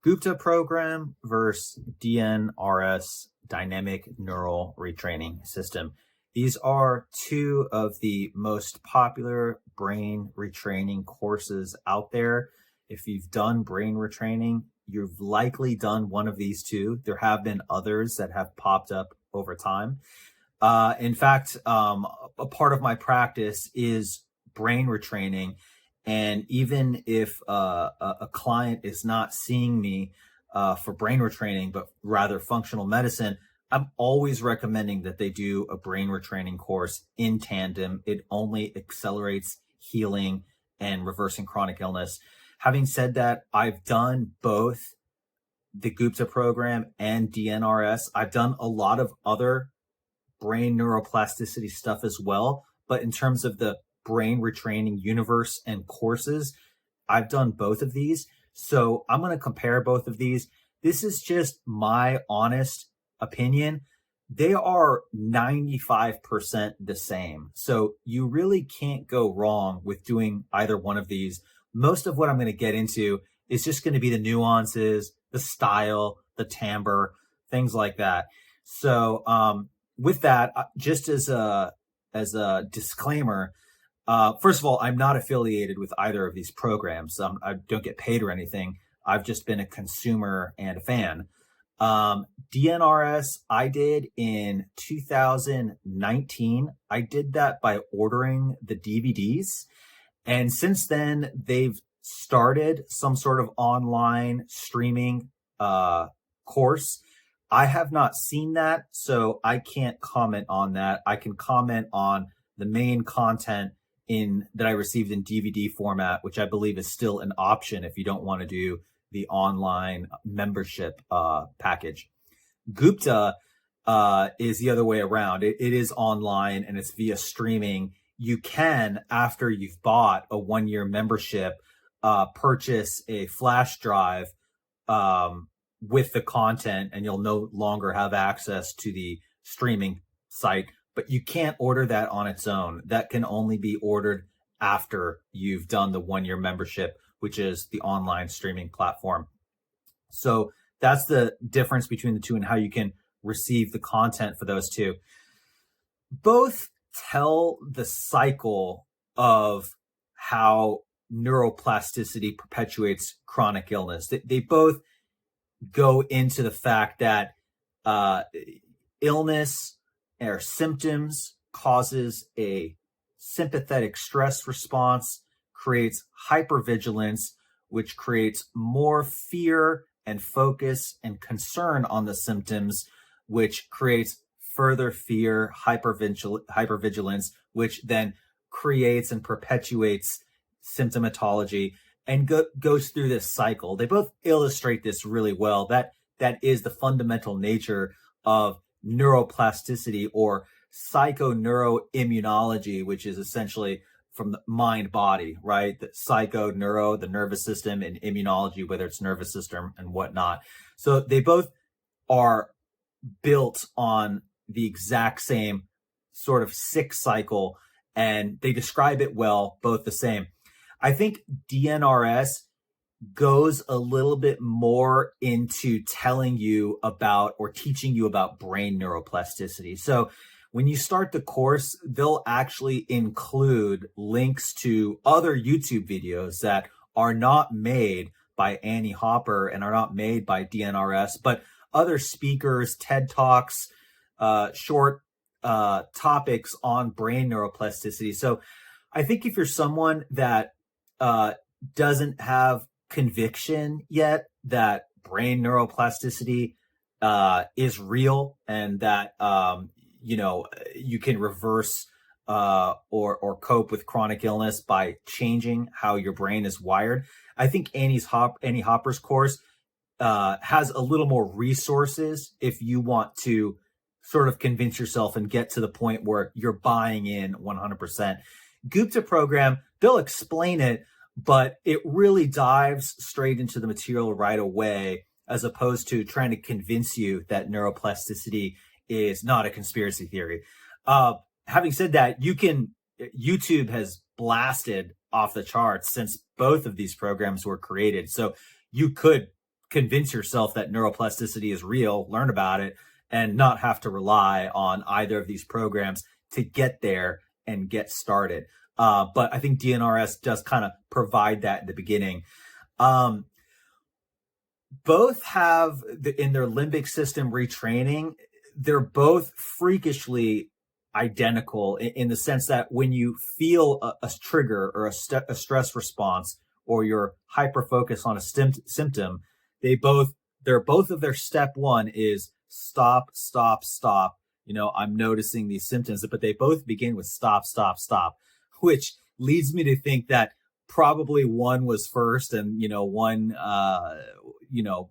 Gupta Program versus DNRS, Dynamic Neural Retraining System. These are two of the most popular brain retraining courses out there. If you've done brain retraining, you've likely done one of these two. There have been others that have popped up over time. In fact, a part of my practice is brain retraining. And even if a client is not seeing me for brain retraining, but rather functional medicine, I'm always recommending that they do a brain retraining course in tandem. It only accelerates healing and reversing chronic illness. Having said that, I've done both the Gupta program and DNRS. I've done a lot of other brain neuroplasticity stuff as well. But in terms of the brain retraining universe and courses, I've done both of these. So I'm going to compare both of these. This is just my honest opinion. They are 95% the same. So you really can't go wrong with doing either one of these. Most of what I'm going to get into is just going to be the nuances, the style, the timbre, things like that. So with that, just as a disclaimer, first of all, I'm not affiliated with either of these programs. I don't get paid or anything. I've just been a consumer and a fan. DNRS, I did in 2019. I did that by ordering the DVDs. And since then, they've started some sort of online streaming course. I have not seen that, so I can't comment on that. I can comment on the main content that I received in DVD format, which I believe is still an option if you don't want to do the online membership package. Gupta is the other way around. It is online and it's via streaming. You can, after you've bought a 1-year membership, purchase a flash drive with the content, and you'll no longer have access to the streaming site. But you can't order that on its own. That can only be ordered after you've done the 1-year membership, which is the online streaming platform. So that's the difference between the two and how you can receive the content for those two. Both tell the cycle of how neuroplasticity perpetuates chronic illness. They both go into the fact that illness or symptoms causes a sympathetic stress response, creates hypervigilance, which creates more fear and focus and concern on the symptoms, which creates further fear, hypervigilance, which then creates and perpetuates symptomatology and goes through this cycle. They both illustrate this really well. That is the fundamental nature of neuroplasticity or psychoneuroimmunology, which is essentially from the mind body, right? The neuro, the nervous system, and immunology, whether it's nervous system and whatnot. So they both are built on the exact same sort of sick cycle, and they describe it well, both the same. I think DNRS goes a little bit more into telling you about or teaching you about brain neuroplasticity. So when you start the course, they'll actually include links to other YouTube videos that are not made by Annie Hopper and are not made by DNRS, but other speakers, TED Talks, short topics on brain neuroplasticity. So I think if you're someone that doesn't have conviction yet that brain neuroplasticity is real and that you can reverse or cope with chronic illness by changing how your brain is wired, I think Annie Hopper's course has a little more resources if you want to sort of convince yourself and get to the point where you're buying in 100%. Gupta program, they'll explain it, but it really dives straight into the material right away, as opposed to trying to convince you that neuroplasticity is not a conspiracy theory. Having said that, YouTube has blasted off the charts since both of these programs were created. So you could convince yourself that neuroplasticity is real, learn about it, and not have to rely on either of these programs to get there and get started. But I think DNRS does kind of provide that in the beginning. Both have in their limbic system retraining, they're both freakishly identical in the sense that when you feel a trigger or a stress response, or you're hyper focused on a symptom, they're both of their step one is stop, stop, stop. I'm noticing these symptoms, but they both begin with stop, stop, stop, which leads me to think that probably one was first and, one,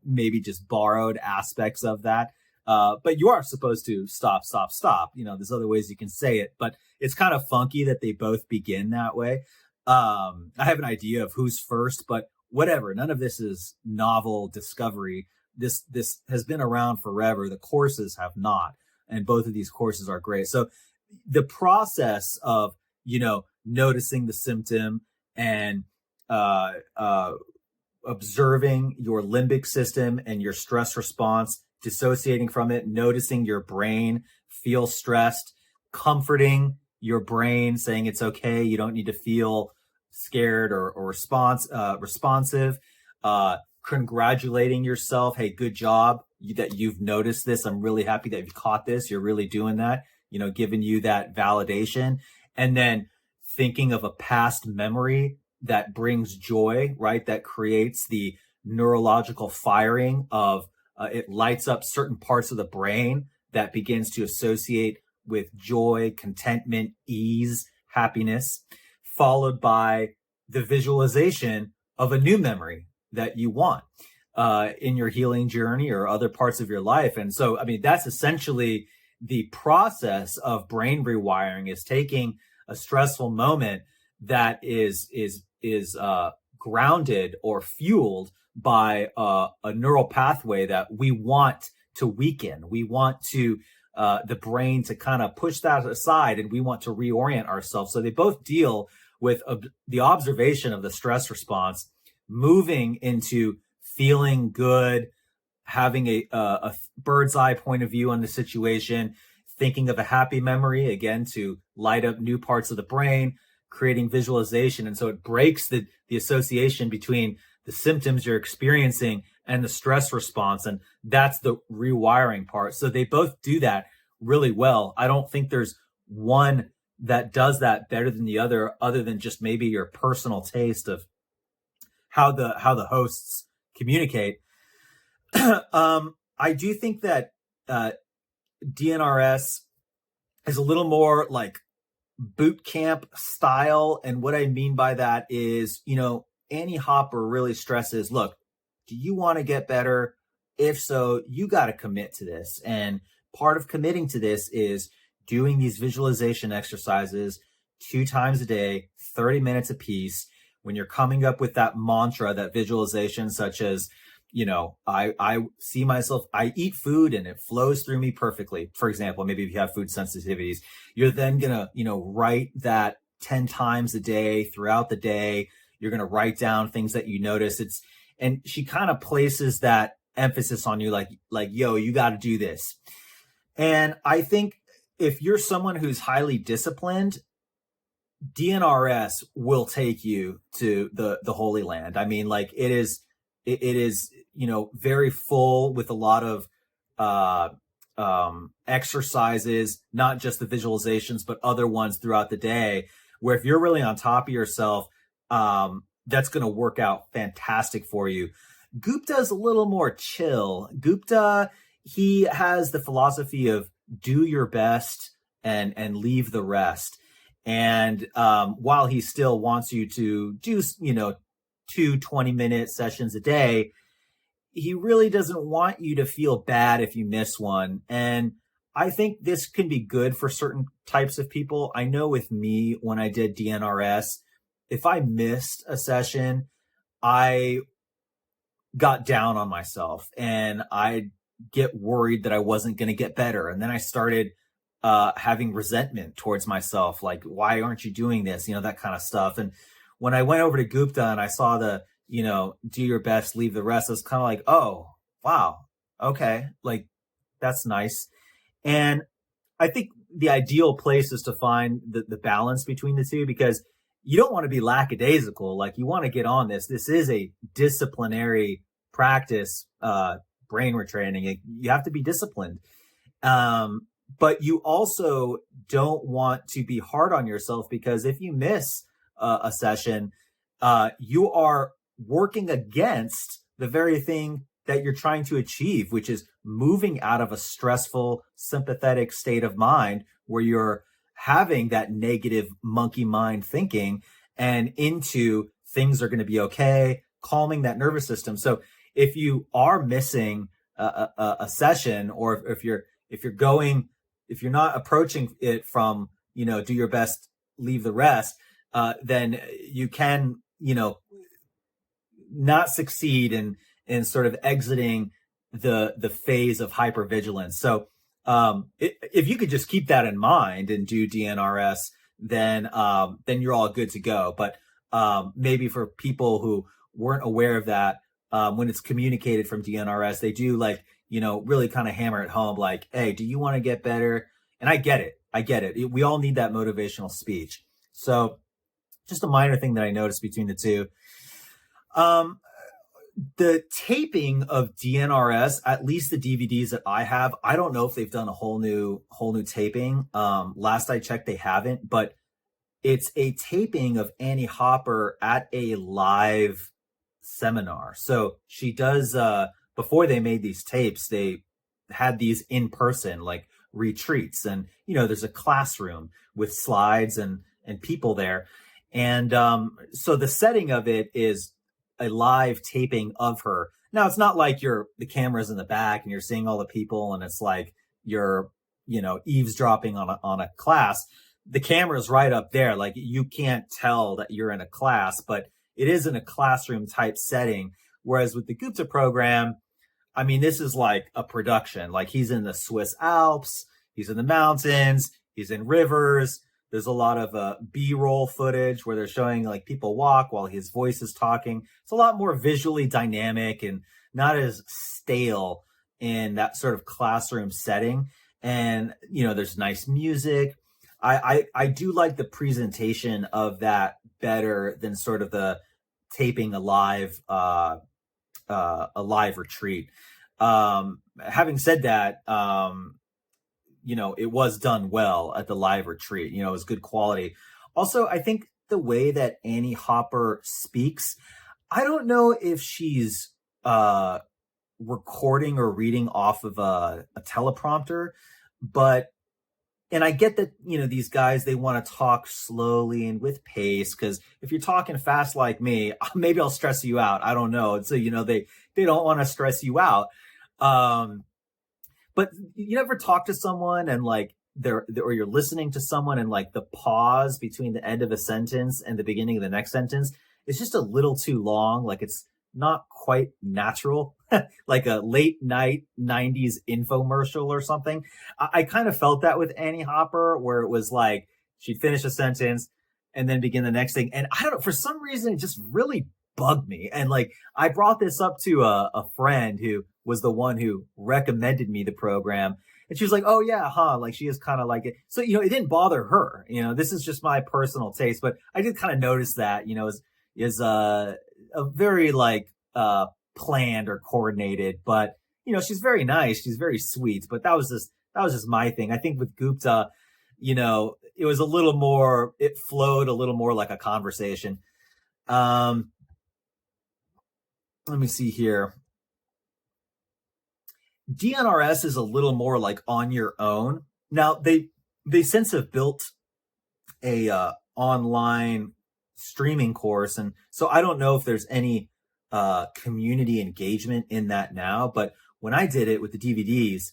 maybe just borrowed aspects of that. But you are supposed to stop, stop, stop. There's other ways you can say it, but it's kind of funky that they both begin that way. I have an idea of who's first, but whatever. None of this is novel discovery. This has been around forever. The courses have not, and both of these courses are great. So the process of, noticing the symptom and observing your limbic system and your stress response, dissociating from it, noticing your brain feel stressed, comforting your brain, saying it's okay, you don't need to feel scared or responsive, congratulating yourself, hey, good job that you've noticed this. I'm really happy that you've caught this. You're really doing that, giving you that validation. And then thinking of a past memory that brings joy, right? That creates the neurological firing of, it lights up certain parts of the brain that begins to associate with joy, contentment, ease, happiness, followed by the visualization of a new memory that you want in your healing journey or other parts of your life. And so, that's essentially the process of brain rewiring, is taking a stressful moment that is grounded or fueled by a neural pathway that we want to weaken. We want to the brain to kind of push that aside, and we want to reorient ourselves. So they both deal with the observation of the stress response, moving into feeling good, having a bird's eye point of view on the situation, thinking of a happy memory, again, to light up new parts of the brain, creating visualization. And so it breaks the association between the symptoms you're experiencing and the stress response. And that's the rewiring part. So they both do that really well. I don't think there's one that does that better than the other than just maybe your personal taste of how the hosts communicate. I do think that DNRS is a little more like boot camp style. And what I mean by that is, Annie Hopper really stresses, look, do you want to get better? If so, you got to commit to this. And part of committing to this is doing these visualization exercises 2 times a day, 30 minutes a piece. When you're coming up with that mantra, that visualization, such as, I see myself, I eat food and it flows through me perfectly. For example, maybe if you have food sensitivities, you're then going to, write that 10 times a day throughout the day. You're going to write down things that you notice. And she kind of places that emphasis on you, like, yo, you got to do this. And I think if you're someone who's highly disciplined, DNRS will take you to the Holy Land. It is, very full with a lot of exercises, not just the visualizations, but other ones throughout the day, where if you're really on top of yourself, that's going to work out fantastic for you. Gupta's a little more chill. Gupta, he has the philosophy of do your best and leave the rest. And while he still wants you to do, 2 20-minute sessions a day, he really doesn't want you to feel bad if you miss one. And I think this can be good for certain types of people. I know with me, when I did DNRS, if I missed a session, I got down on myself and I get worried that I wasn't going to get better. And then I started having resentment towards myself, like, why aren't you doing this? That kind of stuff. And when I went over to Gupta and I saw the do your best, leave the rest. It's kind of like, oh, wow. Okay. Like, that's nice. And I think the ideal place is to find the balance between the two, because you don't want to be lackadaisical. Like, you want to get on this. This is a disciplinary practice, brain retraining. You have to be disciplined. But you also don't want to be hard on yourself, because if you miss a session, you are working against the very thing that you're trying to achieve, which is moving out of a stressful, sympathetic state of mind where you're having that negative monkey mind thinking and into things are going to be okay, calming that nervous system. So if you are missing a session, or if you're not approaching it from, do your best, leave the rest, then you can, not succeed in sort of exiting the phase of hypervigilance. So if you could just keep that in mind and do DNRS, then you're all good to go. But maybe for people who weren't aware of that, when it's communicated from DNRS, they do really kind of hammer it home, like, hey, do you want to get better? And I get it. We all need that motivational speech. So just a minor thing that I noticed between the two. The taping of DNRS, at least the DVDs that I have, I don't know if they've done a whole new taping. Last I checked, they haven't, but it's a taping of Annie Hopper at a live seminar. So she does, before they made these tapes, they had these in person, like, retreats. And, there's a classroom with slides and people there. And so the setting of it is a live taping of her. Now, it's not like the camera's in the back and you're seeing all the people and it's like you're, eavesdropping on a class. The camera's right up there. Like, you can't tell that you're in a class, but it is in a classroom type setting. Whereas with the Gupta program, I mean, this is like a production. Like, he's in the Swiss Alps, he's in the mountains, he's in rivers. There's a lot of B-roll footage where they're showing like people walk while his voice is talking. It's a lot more visually dynamic and not as stale in that sort of classroom setting. And, there's nice music. I do like the presentation of that better than sort of the taping a live retreat. Having said that, it was done well at the live retreat. It was good quality. Also, I think the way that Annie Hopper speaks, I don't know if she's recording or reading off of a teleprompter, and I get that, these guys, they want to talk slowly and with pace, because if you're talking fast like me, maybe I'll stress you out. I don't know. And so, they don't want to stress you out. But you ever talk to someone and like or you're listening to someone and like the pause between the end of a sentence and the beginning of the next sentence is just a little too long. Like, it's not quite natural, like a late night 90s infomercial or something. I kind of felt that with Annie Hopper, where it was like she'd finish a sentence and then begin the next thing. And I don't know, for some reason, it just really bugged me. And like, I brought this up to a friend who was the one who recommended me the program. And she was like, oh yeah, like, she is kind of like it. So, it didn't bother her. This is just my personal taste, but I did kind of notice that, is a very like, planned or coordinated, but, she's very nice. She's very sweet, but that was just my thing. I think with Gupta, it was a little more, it flowed a little more like a conversation. Let me see here. DNRS is a little more like on your own. Now, they since have built a online streaming course, and so I don't know if there's any community engagement in that now. But when I did it with the DVDs,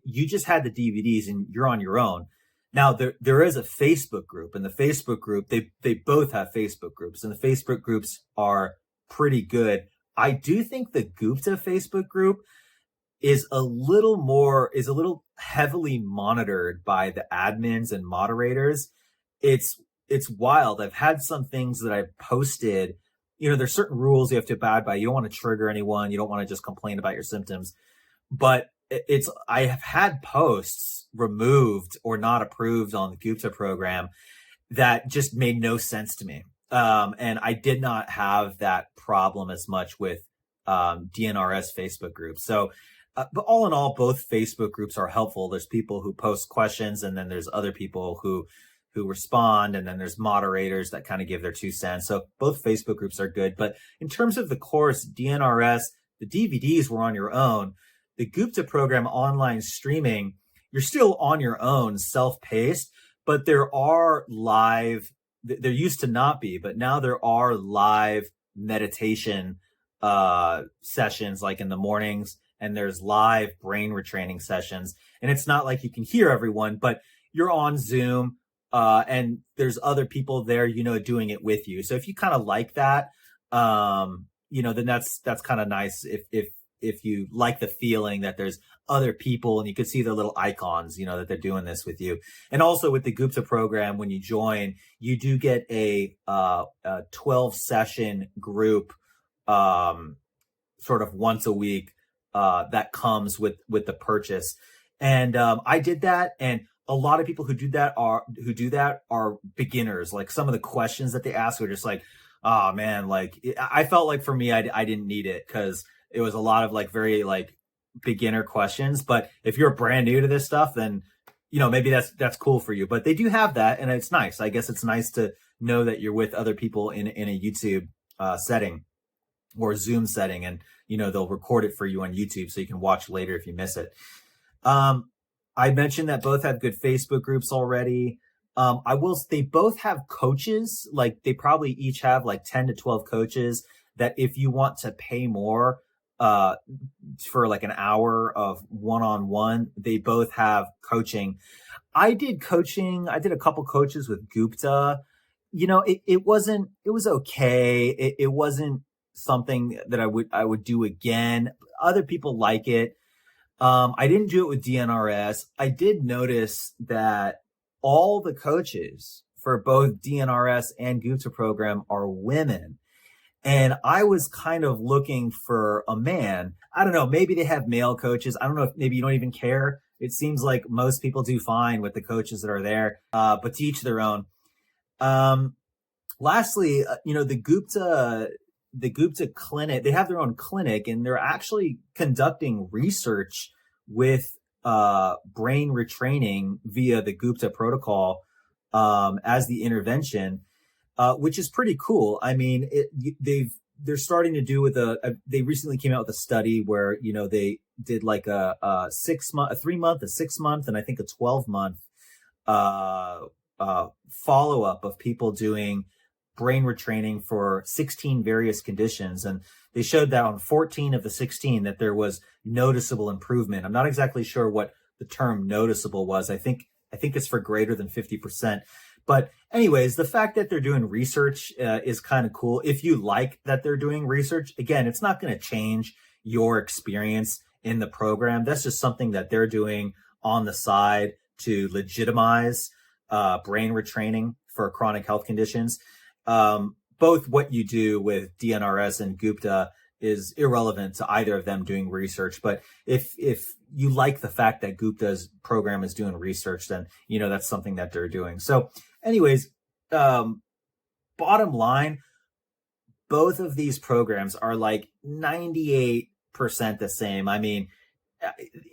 you just had the DVDs and you're on your own. Now, there is a Facebook group, and the Facebook group, they both have Facebook groups, and the Facebook groups are pretty good. I do think the Gupta Facebook group is a little heavily monitored by the admins and moderators. It's wild. I've had some things that I've posted, there's certain rules you have to abide by. You don't want to trigger anyone. You don't want to just complain about your symptoms. But I have had posts removed or not approved on the Gupta program that just made no sense to me. And I did not have that problem as much with DNRS Facebook groups. So, but all in all, both Facebook groups are helpful. There's people who post questions, and then there's other people who respond, and then there's moderators that kind of give their 2 cents. So both Facebook groups are good. But in terms of the course, DNRS, the DVDs were on your own. The Gupta program online streaming, you're still on your own, self-paced, but there are live, there used to not be, but now there are live meditation sessions like in the mornings, and there's live brain retraining sessions. And it's not like you can hear everyone, but you're on Zoom, and there's other people there, doing it with you. So if you kind of like that, then that's kind of nice. If you like the feeling that there's other people and you can see their little icons, that they're doing this with you. And also with the Gupta program, when you join, you do get a 12 session group, sort of once a week, that comes with the purchase. And, I did that, and a lot of people who do that are beginners. Like some of the questions that they ask are just like, oh man, like I felt like for me, I didn't need it because it was a lot of like very like beginner questions. But if you're brand new to this stuff, then, maybe that's cool for you. But they do have that, and it's nice. I guess it's nice to know that you're with other people in a YouTube setting or Zoom setting, and, they'll record it for you on YouTube so you can watch later if you miss it. I mentioned that both have good Facebook groups already. They both have coaches, like they probably each have like 10 to 12 coaches that if you want to pay more, for like an hour of one-on-one, they both have coaching. I did a couple coaches with Gupta. It was okay. It wasn't something that I would do again. Other people like it. I didn't do it with DNRS. I did notice that all the coaches for both DNRS and Gupta program are women. And I was kind of looking for a man. I don't know. Maybe they have male coaches. I don't know if maybe you don't even care. It seems like most people do fine with the coaches that are there, but to each their own. Lastly, the Gupta Clinic, they have their own clinic, and they're actually conducting research with brain retraining via the Gupta protocol as the intervention, which is pretty cool. I mean, they're starting to do with they recently came out with a study where, they did like a 3-month, a 6-month, and I think a 12-month follow-up of people doing brain retraining for 16 various conditions. And they showed that on 14 of the 16 that there was noticeable improvement. I'm not exactly sure what the term noticeable was. I think it's for greater than 50%. But anyways, the fact that they're doing research is kind of cool. If you like that they're doing research, again, it's not going to change your experience in the program. That's just something that they're doing on the side to legitimize brain retraining for chronic health conditions. Both what you do with DNRS and Gupta is irrelevant to either of them doing research. But if you like the fact that Gupta's program is doing research, then, that's something that they're doing. So anyways, bottom line, both of these programs are like 98% the same. I mean,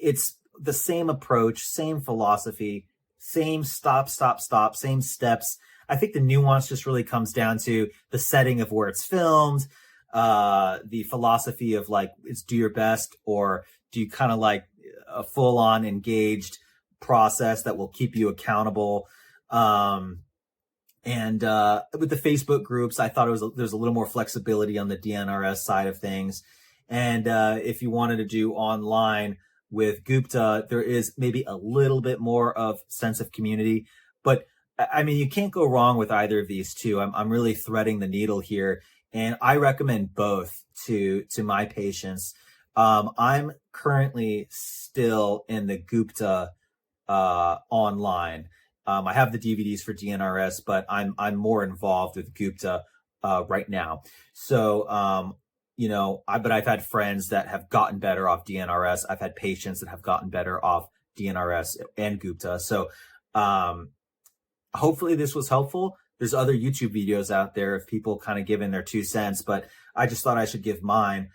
it's the same approach, same philosophy, same stop, same steps. I think the nuance just really comes down to the setting of where it's filmed, the philosophy of like, it's do your best, or do you kind of like a full on engaged process that will keep you accountable. And with the Facebook groups, I thought there's a little more flexibility on the DNRS side of things. And if you wanted to do online with Gupta, there is maybe a little bit more of sense of community, but I mean, you can't go wrong with either of these two. I'm really threading the needle here, and I recommend both to my patients. I'm currently still in the Gupta online. I have the DVDs for DNRS, but I'm more involved with Gupta right now. So, but I've had friends that have gotten better off DNRS. I've had patients that have gotten better off DNRS and Gupta. So, hopefully this was helpful. There's other YouTube videos out there of people kind of giving their 2 cents, but I just thought I should give mine,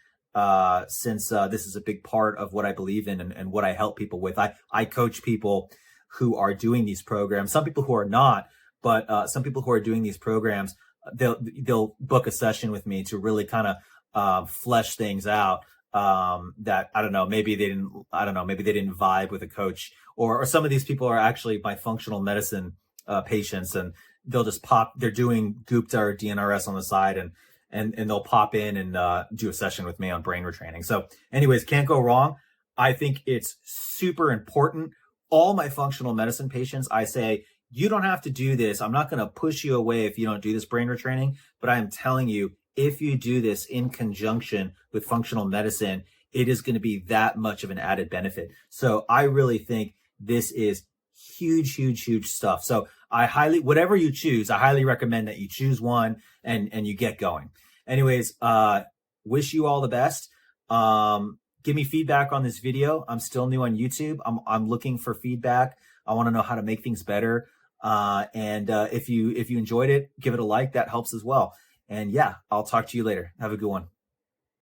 since this is a big part of what I believe in and what I help people with. I coach people who are doing these programs, some people who are not, but some people who are doing these programs, they'll book a session with me to really kind of flesh things out, that maybe they didn't vibe with a coach, or some of these people are actually my functional medicine patients, and they're doing Gupta or DNRS on the side, and they'll pop in and do a session with me on brain retraining. So anyways, can't go wrong. I think it's super important. All my functional medicine patients, I say, you don't have to do this. I'm not going to push you away if you don't do this brain retraining, but I am telling you, if you do this in conjunction with functional medicine, it is going to be that much of an added benefit. So I really think this is huge, huge, huge stuff. So whatever you choose, I highly recommend that you choose one and you get going. Anyways, wish you all the best. Give me feedback on this video. I'm still new on YouTube. I'm looking for feedback. I want to know how to make things better. And if you enjoyed it, give it a like. That helps as well. And yeah, I'll talk to you later. Have a good one.